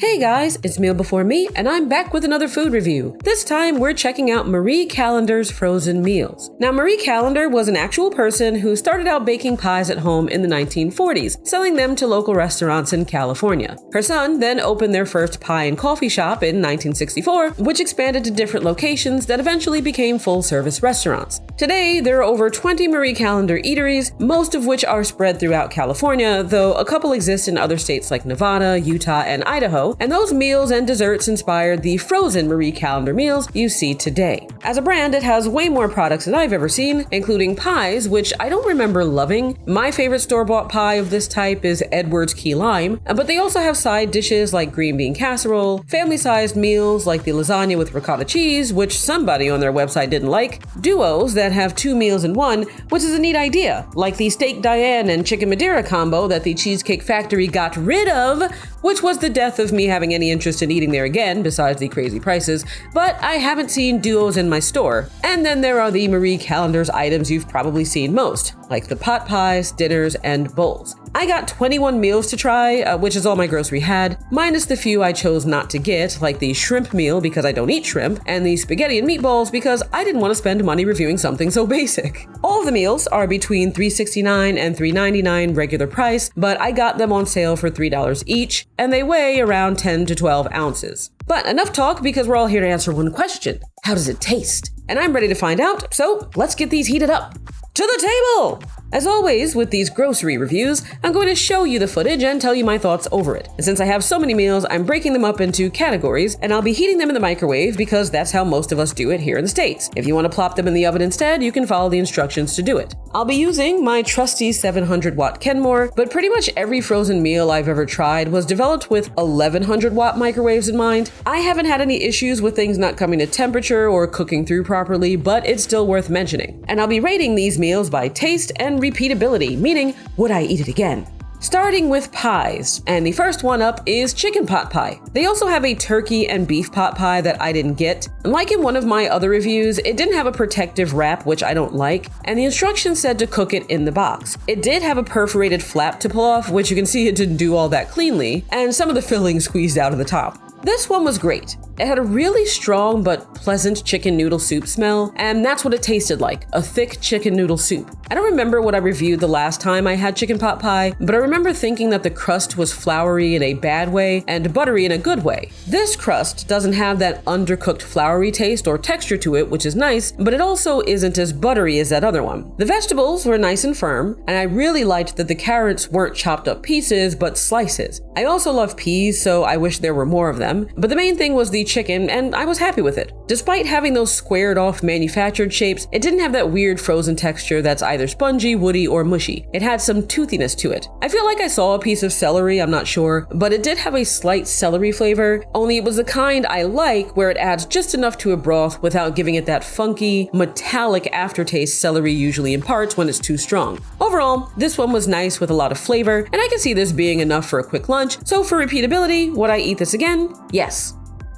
Hey guys, it's Meal Before Me, and I'm back with another food review. This time, we're checking out Marie Callender's frozen meals. Now, Marie Callender was an actual person who started out baking pies at home in the 1940s, selling them to local restaurants in California. Her son then opened their first pie and coffee shop in 1964, which expanded to different locations that eventually became full-service restaurants. Today, there are over 20 Marie Callender eateries, most of which are spread throughout California, though a couple exist in other states like Nevada, Utah, and Idaho, and those meals and desserts inspired the frozen Marie Callender meals you see today. As a brand, it has way more products than I've ever seen, including pies, which I don't remember loving. My favorite store-bought pie of this type is Edward's Key Lime, but they also have side dishes like green bean casserole, family-sized meals like the lasagna with ricotta cheese, which somebody on their website didn't like, duos that have 2 meals in one, which is a neat idea, like the steak Diane and chicken Madeira combo that the Cheesecake Factory got rid of, which was the death of me having any interest in eating there again, besides the crazy prices, but I haven't seen duos in my store. And then there are the Marie Callender's items you've probably seen most, like the pot pies, dinners, and bowls. I got 21 meals to try, which is all my grocery had, minus the few I chose not to get, like the shrimp meal because I don't eat shrimp, and the spaghetti and meatballs because I didn't want to spend money reviewing something so basic. All of the meals are between $3.69 and $3.99 regular price, but I got them on sale for $3 each, and they weigh around 10 to 12 ounces. But enough talk because we're all here to answer one question. How does it taste? And I'm ready to find out, so let's get these heated up. To the table! As always, with these grocery reviews, I'm going to show you the footage and tell you my thoughts over it. And since I have so many meals, I'm breaking them up into categories, and I'll be heating them in the microwave because that's how most of us do it here in the States. If you want to plop them in the oven instead, you can follow the instructions to do it. I'll be using my trusty 700-watt Kenmore, but pretty much every frozen meal I've ever tried was developed with 1100-watt microwaves in mind. I haven't had any issues with things not coming to temperature or cooking through properly, but it's still worth mentioning. And I'll be rating these meals by taste and repeatability, meaning would I eat it again? Starting with pies, and the first one up is chicken pot pie. They also have a turkey and beef pot pie that I didn't get. Like in one of my other reviews, it didn't have a protective wrap, which I don't like, and the instructions said to cook it in the box. It did have a perforated flap to pull off, which you can see it didn't do all that cleanly, and some of the filling squeezed out of the top. This one was great. It had a really strong but pleasant chicken noodle soup smell, and that's what it tasted like, a thick chicken noodle soup. I don't remember what I reviewed the last time I had chicken pot pie, but I remember thinking that the crust was floury in a bad way and buttery in a good way. This crust doesn't have that undercooked floury taste or texture to it, which is nice, but it also isn't as buttery as that other one. The vegetables were nice and firm, and I really liked that the carrots weren't chopped up pieces, but slices. I also love peas, so I wish there were more of them, but the main thing was the chicken, and I was happy with it. Despite having those squared off manufactured shapes, it didn't have that weird frozen texture that's either spongy, woody, or mushy. It had some toothiness to it. I feel like I saw a piece of celery, I'm not sure, but it did have a slight celery flavor, only it was the kind I like where it adds just enough to a broth without giving it that funky, metallic aftertaste celery usually imparts when it's too strong. Overall, this one was nice with a lot of flavor, and I can see this being enough for a quick lunch, so for repeatability, would I eat this again? Yes.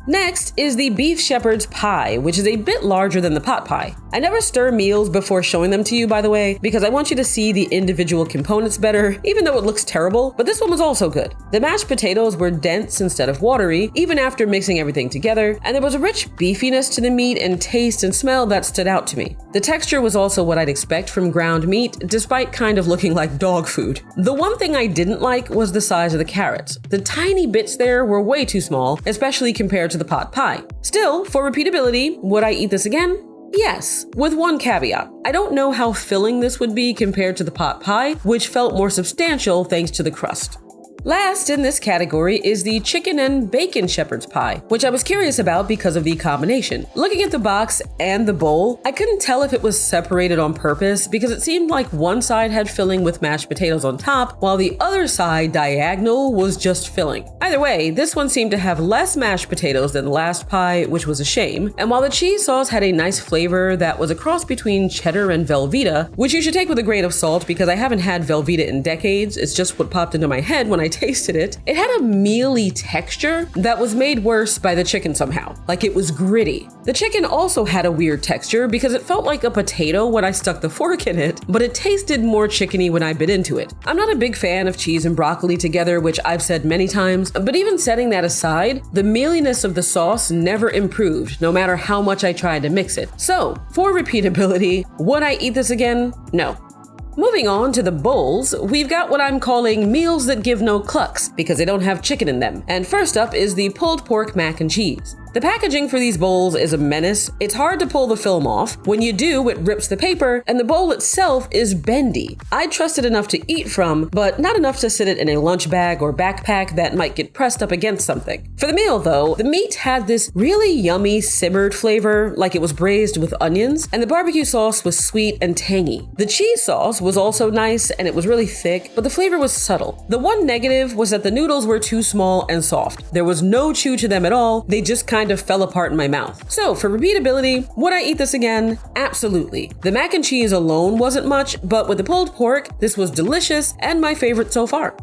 Next is the beef shepherd's pie, which is a bit larger than the pot pie. I never stir meals before showing them to you, by the way, because I want you to see the individual components better, even though it looks terrible, but this one was also good. The mashed potatoes were dense instead of watery, even after mixing everything together, and there was a rich beefiness to the meat and taste and smell that stood out to me. The texture was also what I'd expect from ground meat, despite kind of looking like dog food. The one thing I didn't like was the size of the carrots. The tiny bits there were way too small, especially compared to the pot pie. Still, for repeatability, would I eat this again? Yes, with one caveat. I don't know how filling this would be compared to the pot pie, which felt more substantial thanks to the crust. Last in this category is the chicken and bacon shepherd's pie, which I was curious about because of the combination. Looking at the box and the bowl, I couldn't tell if it was separated on purpose because it seemed like one side had filling with mashed potatoes on top, while the other side, diagonal, was just filling. Either way, this one seemed to have less mashed potatoes than the last pie, which was a shame. And while the cheese sauce had a nice flavor that was a cross between cheddar and Velveeta, which you should take with a grain of salt because I haven't had Velveeta in decades, it's just what popped into my head when I tasted it, it had a mealy texture that was made worse by the chicken somehow. Like it was gritty. The chicken also had a weird texture because it felt like a potato when I stuck the fork in it, but it tasted more chickeny when I bit into it. I'm not a big fan of cheese and broccoli together, which I've said many times, but even setting that aside, the mealiness of the sauce never improved, no matter how much I tried to mix it. So, for repeatability, would I eat this again? No. Moving on to the bowls, we've got what I'm calling meals that give no clucks because they don't have chicken in them. And first up is the pulled pork mac and cheese. The packaging for these bowls is a menace. It's hard to pull the film off. When you do, it rips the paper, and the bowl itself is bendy. I trust it enough to eat from, but not enough to sit it in a lunch bag or backpack that might get pressed up against something. For the meal though, the meat had this really yummy simmered flavor, like it was braised with onions, and the barbecue sauce was sweet and tangy. The cheese sauce was also nice, and it was really thick, but the flavor was subtle. The one negative was that the noodles were too small and soft. There was no chew to them at all. They just kind of fell apart in my mouth. So for repeatability, would I eat this again? Absolutely. The mac and cheese alone wasn't much, but with the pulled pork, this was delicious and my favorite so far.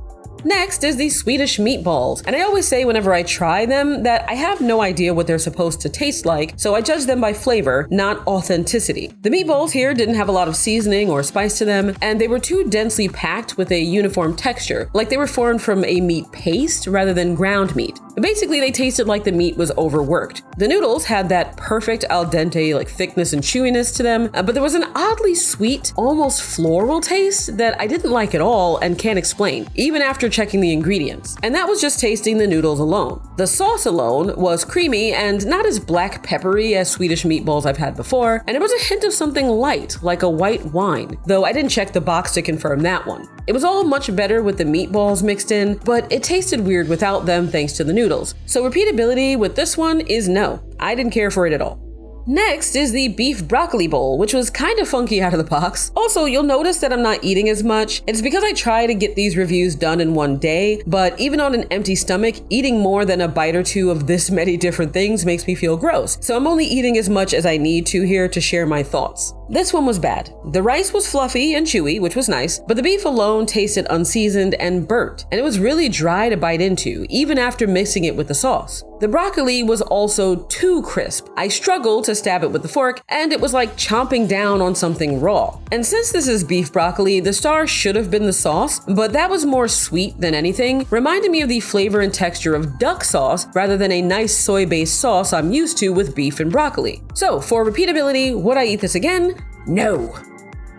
Next is the Swedish Meatballs, and I always say whenever I try them that I have no idea what they're supposed to taste like, so I judge them by flavor, not authenticity. The meatballs here didn't have a lot of seasoning or spice to them, and they were too densely packed with a uniform texture, like they were formed from a meat paste rather than ground meat. Basically, they tasted like the meat was overworked. The noodles had that perfect al dente thickness and chewiness to them, but there was an oddly sweet, almost floral taste that I didn't like at all and can't explain, even after checking the ingredients. And that was just tasting the noodles alone. The sauce alone was creamy and not as black peppery as Swedish meatballs I've had before, and it was a hint of something light, like a white wine, though I didn't check the box to confirm that one. It was all much better with the meatballs mixed in, but it tasted weird without them thanks to the noodles. So repeatability with this one is no. I didn't care for it at all. Next is the beef broccoli bowl, which was kind of funky out of the box. Also, you'll notice that I'm not eating as much. It's because I try to get these reviews done in one day, but even on an empty stomach, eating more than a bite or two of this many different things makes me feel gross. So I'm only eating as much as I need to here to share my thoughts. This one was bad. The rice was fluffy and chewy, which was nice, but the beef alone tasted unseasoned and burnt, and it was really dry to bite into, even after mixing it with the sauce. The broccoli was also too crisp. I struggled to stab it with the fork, and it was like chomping down on something raw. And since this is beef broccoli, the star should have been the sauce, but that was more sweet than anything, reminded me of the flavor and texture of duck sauce rather than a nice soy-based sauce I'm used to with beef and broccoli. So for repeatability, would I eat this again? No.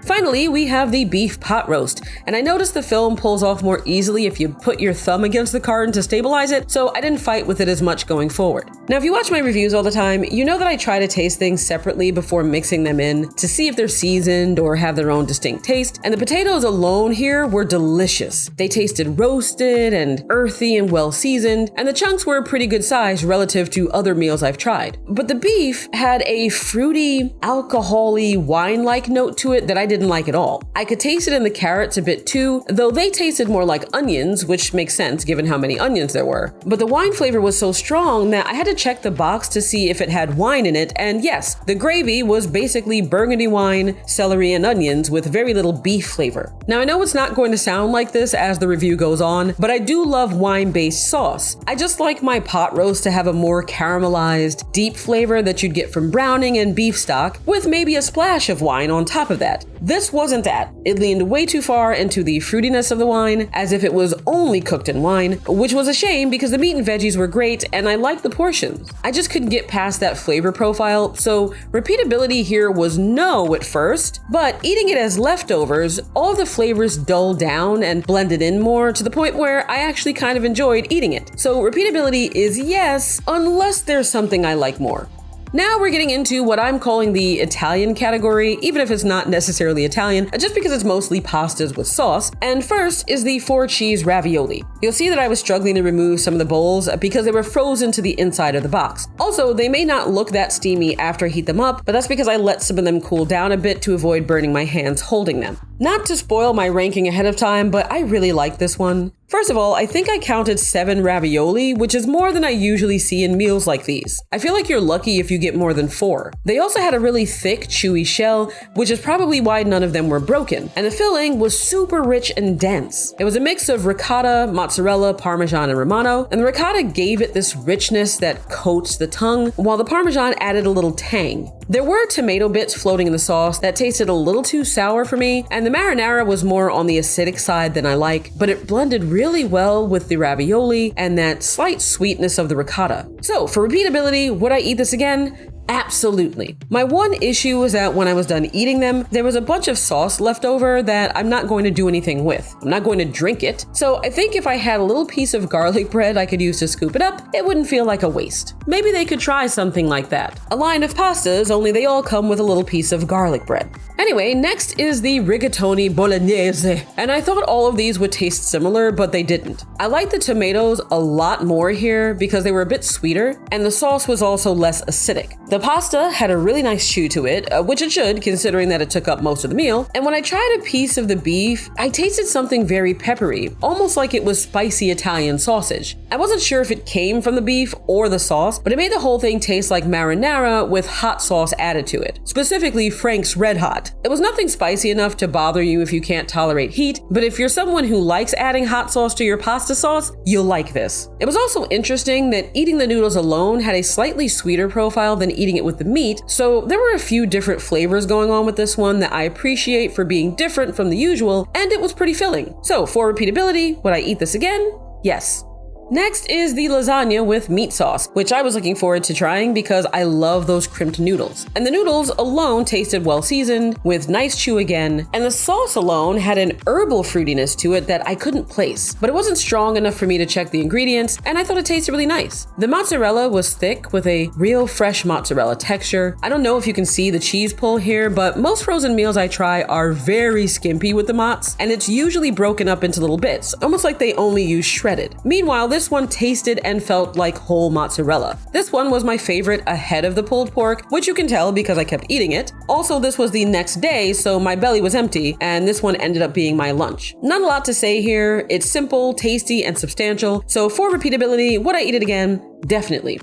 Finally, we have the beef pot roast, and I noticed the film pulls off more easily if you put your thumb against the carton to stabilize it, so I didn't fight with it as much going forward. Now, if you watch my reviews all the time, you know that I try to taste things separately before mixing them in to see if they're seasoned or have their own distinct taste, and the potatoes alone here were delicious. They tasted roasted and earthy and well seasoned, and the chunks were a pretty good size relative to other meals I've tried. But the beef had a fruity, alcohol-y, wine-like note to it that I didn't like at all. I could taste it in the carrots a bit too, though they tasted more like onions, which makes sense given how many onions there were. But the wine flavor was so strong that I had to check the box to see if it had wine in it, and yes, the gravy was basically burgundy wine, celery, and onions with very little beef flavor. Now I know it's not going to sound like this as the review goes on, but I do love wine-based sauce. I just like my pot roast to have a more caramelized, deep flavor that you'd get from browning and beef stock, with maybe a splash of wine on top of that. This wasn't that. It leaned way too far into the fruitiness of the wine, as if it was only cooked in wine, which was a shame because the meat and veggies were great and I liked the portions. I just couldn't get past that flavor profile, so repeatability here was no at first, but eating it as leftovers, all the flavors dulled down and blended in more to the point where I actually kind of enjoyed eating it. So repeatability is yes, unless there's something I like more. Now we're getting into what I'm calling the Italian category, even if it's not necessarily Italian, just because it's mostly pastas with sauce. And first is the 4-cheese ravioli. You'll see that I was struggling to remove some of the bowls because they were frozen to the inside of the box. Also, they may not look that steamy after I heat them up, but that's because I let some of them cool down a bit to avoid burning my hands holding them. Not to spoil my ranking ahead of time, but I really like this one. First of all, I think I counted 7 ravioli, which is more than I usually see in meals like these. I feel like you're lucky if you get more than 4. They also had a really thick, chewy shell, which is probably why none of them were broken. And the filling was super rich and dense. It was a mix of ricotta, mozzarella, parmesan, and romano. And the ricotta gave it this richness that coats the tongue, while the parmesan added a little tang. There were tomato bits floating in the sauce that tasted a little too sour for me, and the marinara was more on the acidic side than I like, but it blended really well with the ravioli and that slight sweetness of the ricotta. So for repeatability, would I eat this again? Absolutely. My one issue was that when I was done eating them, there was a bunch of sauce left over that I'm not going to do anything with. I'm not going to drink it. So I think if I had a little piece of garlic bread I could use to scoop it up, it wouldn't feel like a waste. Maybe they could try something like that. A line of pastas, only they all come with a little piece of garlic bread. Anyway, next is the rigatoni bolognese. And I thought all of these would taste similar, but they didn't. I like the tomatoes a lot more here because they were a bit sweeter, and the sauce was also less acidic. The pasta had a really nice chew to it, which it should considering that it took up most of the meal. And when I tried a piece of the beef, I tasted something very peppery, almost like it was spicy Italian sausage. I wasn't sure if it came from the beef or the sauce, but it made the whole thing taste like marinara with hot sauce added to it, specifically Frank's Red Hot. It was nothing spicy enough to bother you if you can't tolerate heat, but if you're someone who likes adding hot sauce to your pasta sauce, you'll like this. It was also interesting that eating the noodles alone had a slightly sweeter profile than eating it with the meat, so there were a few different flavors going on with this one that I appreciate for being different from the usual, and it was pretty filling. So for repeatability, would I eat this again? Yes. Next is the lasagna with meat sauce, which I was looking forward to trying because I love those crimped noodles. And the noodles alone tasted well seasoned, with nice chew again, and the sauce alone had an herbal fruitiness to it that I couldn't place, but it wasn't strong enough for me to check the ingredients, and I thought it tasted really nice. The mozzarella was thick with a real fresh mozzarella texture. I don't know if you can see the cheese pull here, but most frozen meals I try are very skimpy with the mozz, and it's usually broken up into little bits, almost like they only use shredded. Meanwhile, this one tasted and felt like whole mozzarella. This one was my favorite ahead of the pulled pork, which you can tell because I kept eating it. Also, this was the next day, so my belly was empty, and this one ended up being my lunch. Not a lot to say here. It's simple, tasty, and substantial, so for repeatability, would I eat it again? Definitely.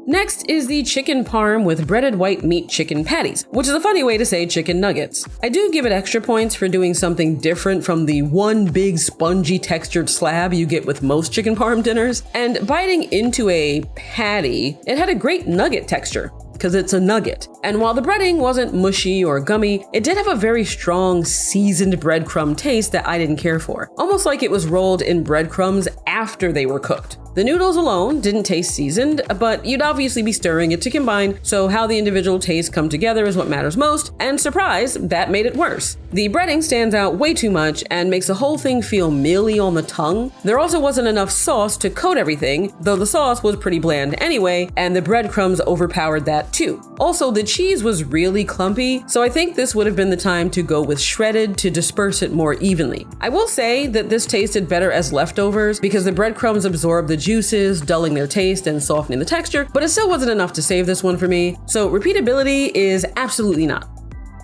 Next is the chicken parm with breaded white meat chicken patties, which is a funny way to say chicken nuggets. I do give it extra points for doing something different from the one big spongy textured slab you get with most chicken parm dinners, and biting into a patty, it had a great nugget texture, because it's a nugget. And while the breading wasn't mushy or gummy, it did have a very strong seasoned breadcrumb taste that I didn't care for, almost like it was rolled in breadcrumbs after they were cooked. The noodles alone didn't taste seasoned, but you'd obviously be stirring it to combine, so how the individual tastes come together is what matters most, and surprise, that made it worse. The breading stands out way too much and makes the whole thing feel mealy on the tongue. There also wasn't enough sauce to coat everything, though the sauce was pretty bland anyway, and the breadcrumbs overpowered that too. Also, the cheese was really clumpy, so I think this would have been the time to go with shredded to disperse it more evenly. I will say that this tasted better as leftovers because the breadcrumbs absorbed the juices, dulling their taste and softening the texture, but it still wasn't enough to save this one for me, so repeatability is absolutely not.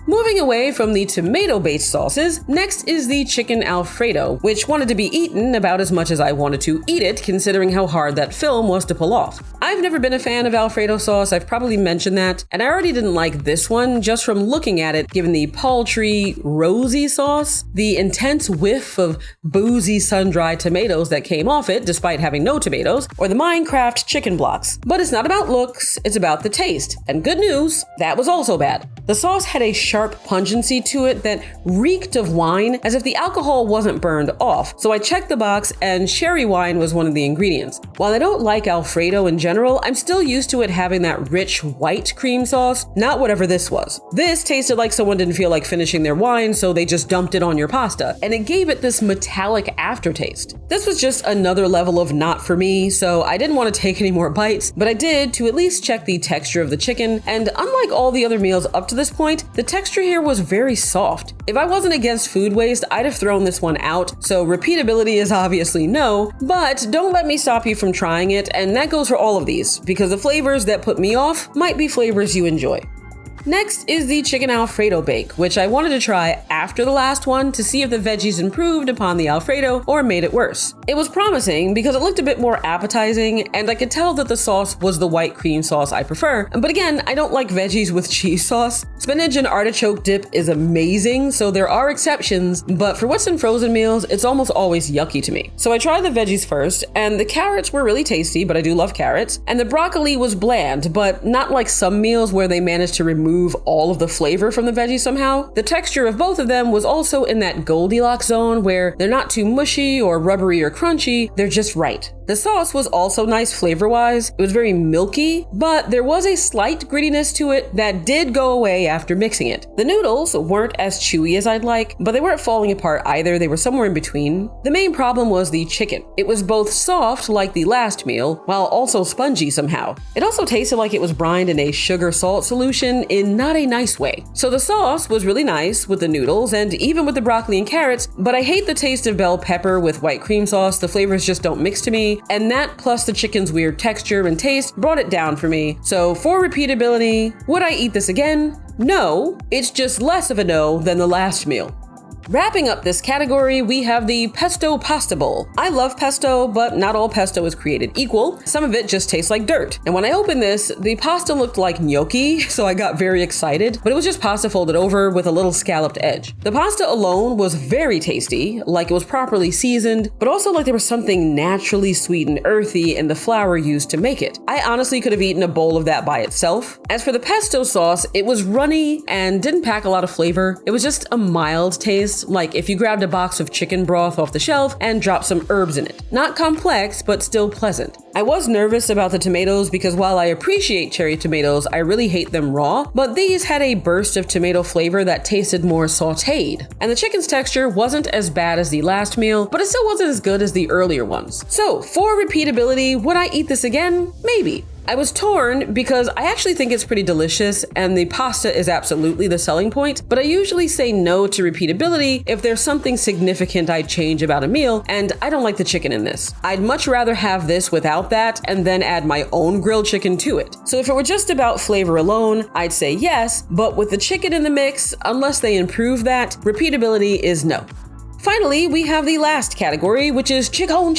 Moving away from the tomato-based sauces, next is the chicken Alfredo, which wanted to be eaten about as much as I wanted to eat it, considering how hard that film was to pull off. I've never been a fan of Alfredo sauce, I've probably mentioned that, and I already didn't like this one just from looking at it, given the paltry, rosy sauce, the intense whiff of boozy sun-dried tomatoes that came off it despite having no tomatoes, or the Minecraft chicken blocks. But it's not about looks, it's about the taste. And good news, that was also bad. The sauce had a sharp pungency to it that reeked of wine, as if the alcohol wasn't burned off, so I checked the box and sherry wine was one of the ingredients. While I don't like Alfredo in general, I'm still used to it having that rich white cream sauce, not whatever this was. This tasted like someone didn't feel like finishing their wine, so they just dumped it on your pasta, and it gave it this metallic aftertaste. This was just another level of not for me, so I didn't want to take any more bites, but I did to at least check the texture of the chicken, and unlike all the other meals up to this point, the texture here was very soft. If I wasn't against food waste, I'd have thrown this one out, so repeatability is obviously no, but don't let me stop you from trying it, and that goes for all of these, because the flavors that put me off might be flavors you enjoy. Next is the chicken Alfredo bake, which I wanted to try after the last one to see if the veggies improved upon the Alfredo or made it worse. It was promising because it looked a bit more appetizing, and I could tell that the sauce was the white cream sauce I prefer. But again, I don't like veggies with cheese sauce. Spinach and artichoke dip is amazing, so there are exceptions, but for what's in frozen meals, it's almost always yucky to me. So I tried the veggies first, and the carrots were really tasty, but I do love carrots. And the broccoli was bland, but not like some meals where they managed to remove all of the flavor from the veggies somehow. The texture of both of them was also in that Goldilocks zone where they're not too mushy or rubbery or crunchy, they're just right. The sauce was also nice flavor-wise. It was very milky, but there was a slight grittiness to it that did go away after mixing it. The noodles weren't as chewy as I'd like, but they weren't falling apart either. They were somewhere in between. The main problem was the chicken. It was both soft like the last meal, while also spongy somehow. It also tasted like it was brined in a sugar salt solution in not a nice way. So the sauce was really nice with the noodles and even with the broccoli and carrots, but I hate the taste of bell pepper with white cream sauce. The flavors just don't mix to me. And that plus the chicken's weird texture and taste brought it down for me. So for repeatability, would I eat this again? No, it's just less of a no than the last meal. Wrapping up this category, we have the Pesto Pasta bowl. I love pesto, but not all pesto is created equal. Some of it just tastes like dirt. And when I opened this, the pasta looked like gnocchi, so I got very excited, but it was just pasta folded over with a little scalloped edge. The pasta alone was very tasty, like it was properly seasoned, but also like there was something naturally sweet and earthy in the flour used to make it. I honestly could have eaten a bowl of that by itself. As for the pesto sauce, it was runny and didn't pack a lot of flavor. It was just a mild taste, like if you grabbed a box of chicken broth off the shelf and dropped some herbs in it. Not complex, but still pleasant. I was nervous about the tomatoes because while I appreciate cherry tomatoes, I really hate them raw, but these had a burst of tomato flavor that tasted more sauteed. And the chicken's texture wasn't as bad as the last meal, but it still wasn't as good as the earlier ones. So for repeatability, would I eat this again? Maybe. I was torn because I actually think it's pretty delicious and the pasta is absolutely the selling point, but I usually say no to repeatability if there's something significant I'd change about a meal, and I don't like the chicken in this. I'd much rather have this without that and then add my own grilled chicken to it. So if it were just about flavor alone, I'd say yes, but with the chicken in the mix, unless they improve that, repeatability is no. Finally, we have the last category, which is chicken,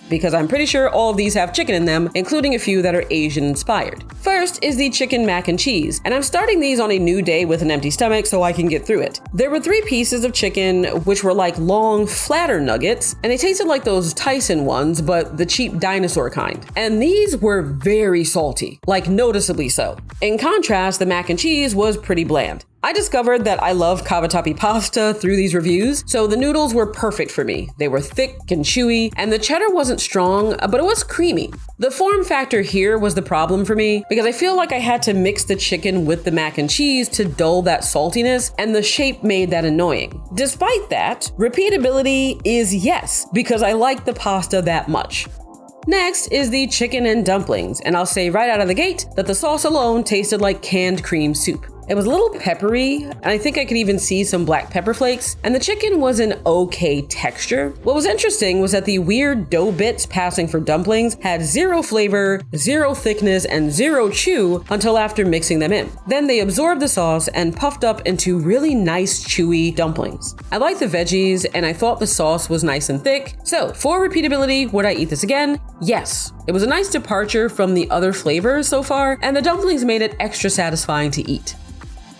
because I'm pretty sure all of these have chicken in them, including a few that are Asian inspired. First is the chicken mac and cheese, and I'm starting these on a new day with an empty stomach so I can get through it. There were 3 pieces of chicken, which were like long, flatter nuggets, and they tasted like those Tyson ones, but the cheap dinosaur kind. And these were very salty, like noticeably so. In contrast, the mac and cheese was pretty bland. I discovered that I love cavatappi pasta through these reviews, so the noodles were perfect for me. They were thick and chewy, and the cheddar wasn't strong, but it was creamy. The form factor here was the problem for me, because I feel like I had to mix the chicken with the mac and cheese to dull that saltiness, and the shape made that annoying. Despite that, repeatability is yes, because I like the pasta that much. Next is the chicken and dumplings, and I'll say right out of the gate that the sauce alone tasted like canned cream soup. It was a little peppery, and I think I could even see some black pepper flakes, and the chicken was an okay texture. What was interesting was that the weird dough bits passing for dumplings had 0 flavor, 0 thickness, and 0 chew until after mixing them in. Then they absorbed the sauce and puffed up into really nice chewy dumplings. I liked the veggies, and I thought the sauce was nice and thick. So for repeatability, would I eat this again? Yes. It was a nice departure from the other flavors so far, and the dumplings made it extra satisfying to eat.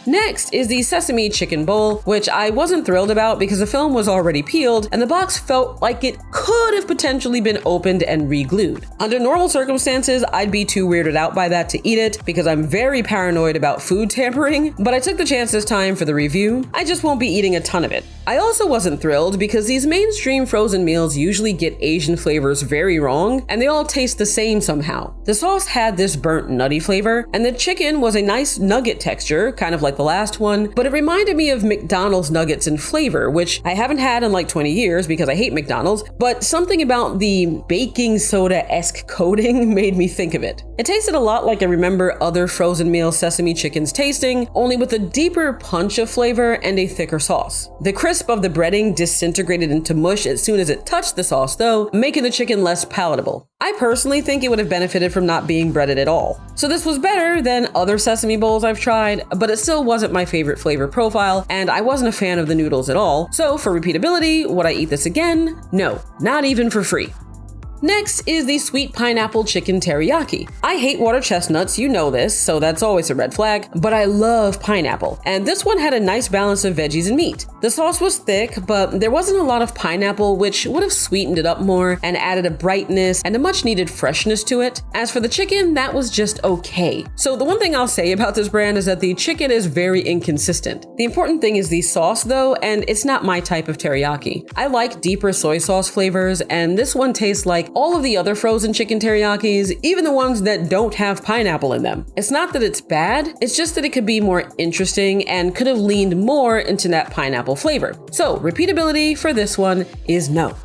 Next is the Sesame Chicken bowl, which I wasn't thrilled about because the film was already peeled and the box felt like it could have potentially been opened and re-glued. Under normal circumstances, I'd be too weirded out by that to eat it because I'm very paranoid about food tampering, but I took the chance this time for the review. I just won't be eating a ton of it. I also wasn't thrilled because these mainstream frozen meals usually get Asian flavors very wrong and they all taste the same somehow. The sauce had this burnt nutty flavor and the chicken was a nice nugget texture, kind of like like the last one, but it reminded me of McDonald's nuggets in flavor, which I haven't had in like 20 years because I hate McDonald's, but something about the baking soda-esque coating made me think of it. It tasted a lot like I remember other frozen meal sesame chickens tasting, only with a deeper punch of flavor and a thicker sauce. The crisp of the breading disintegrated into mush as soon as it touched the sauce though, making the chicken less palatable. I personally think it would have benefited from not being breaded at all. So this was better than other sesame bowls I've tried, but it still wasn't my favorite flavor profile, and I wasn't a fan of the noodles at all. So for repeatability, would I eat this again? No, not even for free. Next is the sweet pineapple chicken teriyaki. I hate water chestnuts, you know this, so that's always a red flag, but I love pineapple, and this one had a nice balance of veggies and meat. The sauce was thick, but there wasn't a lot of pineapple, which would have sweetened it up more and added a brightness and a much needed freshness to it. As for the chicken, that was just okay. So the one thing I'll say about this brand is that the chicken is very inconsistent. The important thing is the sauce though, and it's not my type of teriyaki. I like deeper soy sauce flavors, and this one tastes like all of the other frozen chicken teriyakis, even the ones that don't have pineapple in them. It's not that it's bad, it's just that it could be more interesting and could have leaned more into that pineapple flavor. So repeatability for this one is no.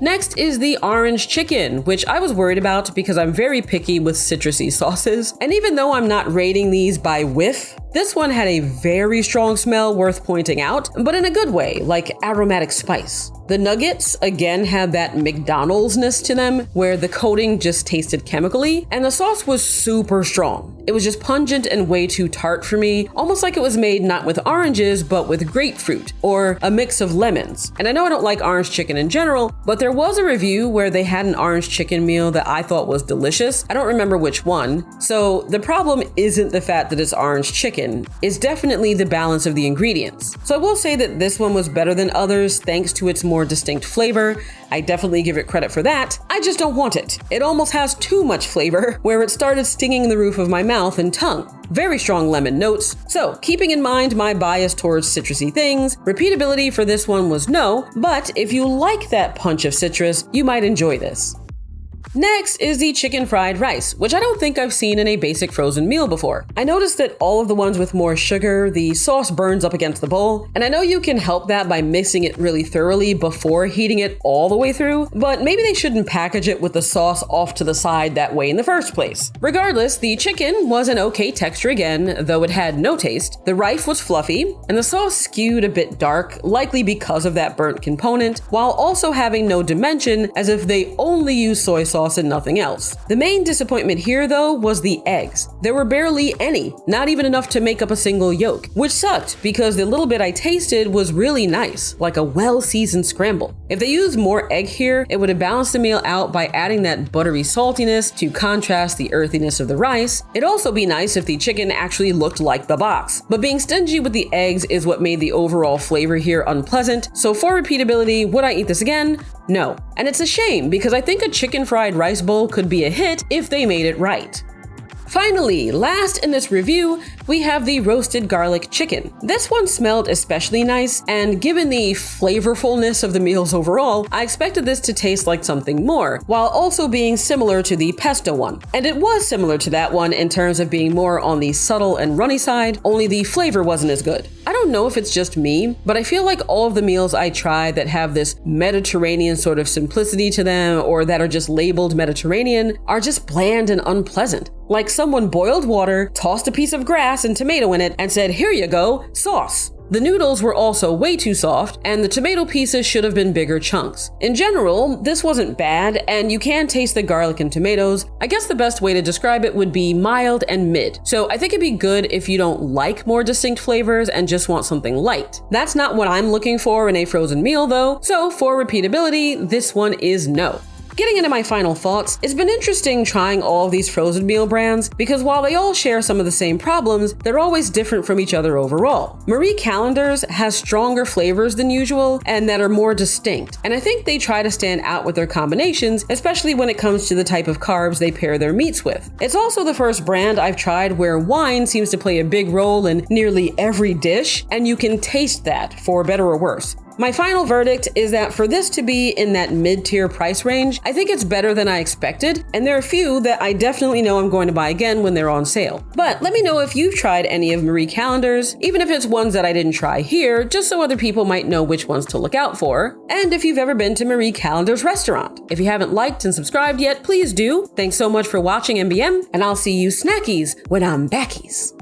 Next is the orange chicken, which I was worried about because I'm very picky with citrusy sauces. And even though I'm not rating these by whiff, this one had a very strong smell worth pointing out, but in a good way, like aromatic spice. The nuggets, again, had that McDonald's-ness to them, where the coating just tasted chemically, and the sauce was super strong. It was just pungent and way too tart for me, almost like it was made not with oranges, but with grapefruit, or a mix of lemons. And I know I don't like orange chicken in general, but there was a review where they had an orange chicken meal that I thought was delicious. I don't remember which one. So the problem isn't the fact that it's orange chicken, it's definitely the balance of the ingredients. So I will say that this one was better than others thanks to its more distinct flavor. I definitely give it credit for that. I just don't want it. It almost has too much flavor, where it started stinging the roof of my mouth and tongue. Very strong lemon notes. So keeping in mind my bias towards citrusy things, repeatability for this one was no, but if you like that punch of citrus, you might enjoy this. Next is the chicken fried rice, which I don't think I've seen in a basic frozen meal before. I noticed that all of the ones with more sugar, the sauce burns up against the bowl, and I know you can help that by mixing it really thoroughly before heating it all the way through, but maybe they shouldn't package it with the sauce off to the side that way in the first place. Regardless, the chicken was an okay texture again, though it had no taste. The rice was fluffy, and the sauce skewed a bit dark, likely because of that burnt component, while also having no dimension, as if they only used soy sauce and nothing else. The main disappointment here though was the eggs. There were barely any, not even enough to make up a single yolk, which sucked because the little bit I tasted was really nice, like a well-seasoned scramble. If they used more egg here, it would have balanced the meal out by adding that buttery saltiness to contrast the earthiness of the rice. It'd also be nice if the chicken actually looked like the box, but being stingy with the eggs is what made the overall flavor here unpleasant. So for repeatability, would I eat this again? No. And it's a shame because I think a chicken fried rice bowl could be a hit if they made it right. Finally, last in this review, we have the roasted garlic chicken. This one smelled especially nice, and given the flavorfulness of the meals overall, I expected this to taste like something more, while also being similar to the pesto one. And it was similar to that one in terms of being more on the subtle and runny side, only the flavor wasn't as good. I don't know if it's just me, but I feel like all of the meals I try that have this Mediterranean sort of simplicity to them, or that are just labeled Mediterranean, are just bland and unpleasant. Like someone boiled water, tossed a piece of grass and tomato in it, and said, "Here you go, sauce." The noodles were also way too soft, and the tomato pieces should have been bigger chunks. In general, this wasn't bad, and you can taste the garlic and tomatoes. I guess the best way to describe it would be mild and mid. So I think it'd be good if you don't like more distinct flavors and just want something light. That's not what I'm looking for in a frozen meal though, so for repeatability, this one is no. Getting into my final thoughts, it's been interesting trying all of these frozen meal brands because while they all share some of the same problems, they're always different from each other overall. Marie Callender's has stronger flavors than usual and that are more distinct, and I think they try to stand out with their combinations, especially when it comes to the type of carbs they pair their meats with. It's also the first brand I've tried where wine seems to play a big role in nearly every dish, and you can taste that, for better or worse. My final verdict is that for this to be in that mid-tier price range, I think it's better than I expected, and there are a few that I definitely know I'm going to buy again when they're on sale. But let me know if you've tried any of Marie Callender's, even if it's ones that I didn't try here, just so other people might know which ones to look out for, and if you've ever been to Marie Callender's restaurant. If you haven't liked and subscribed yet, please do. Thanks so much for watching MBM, and I'll see you snackies when I'm backies.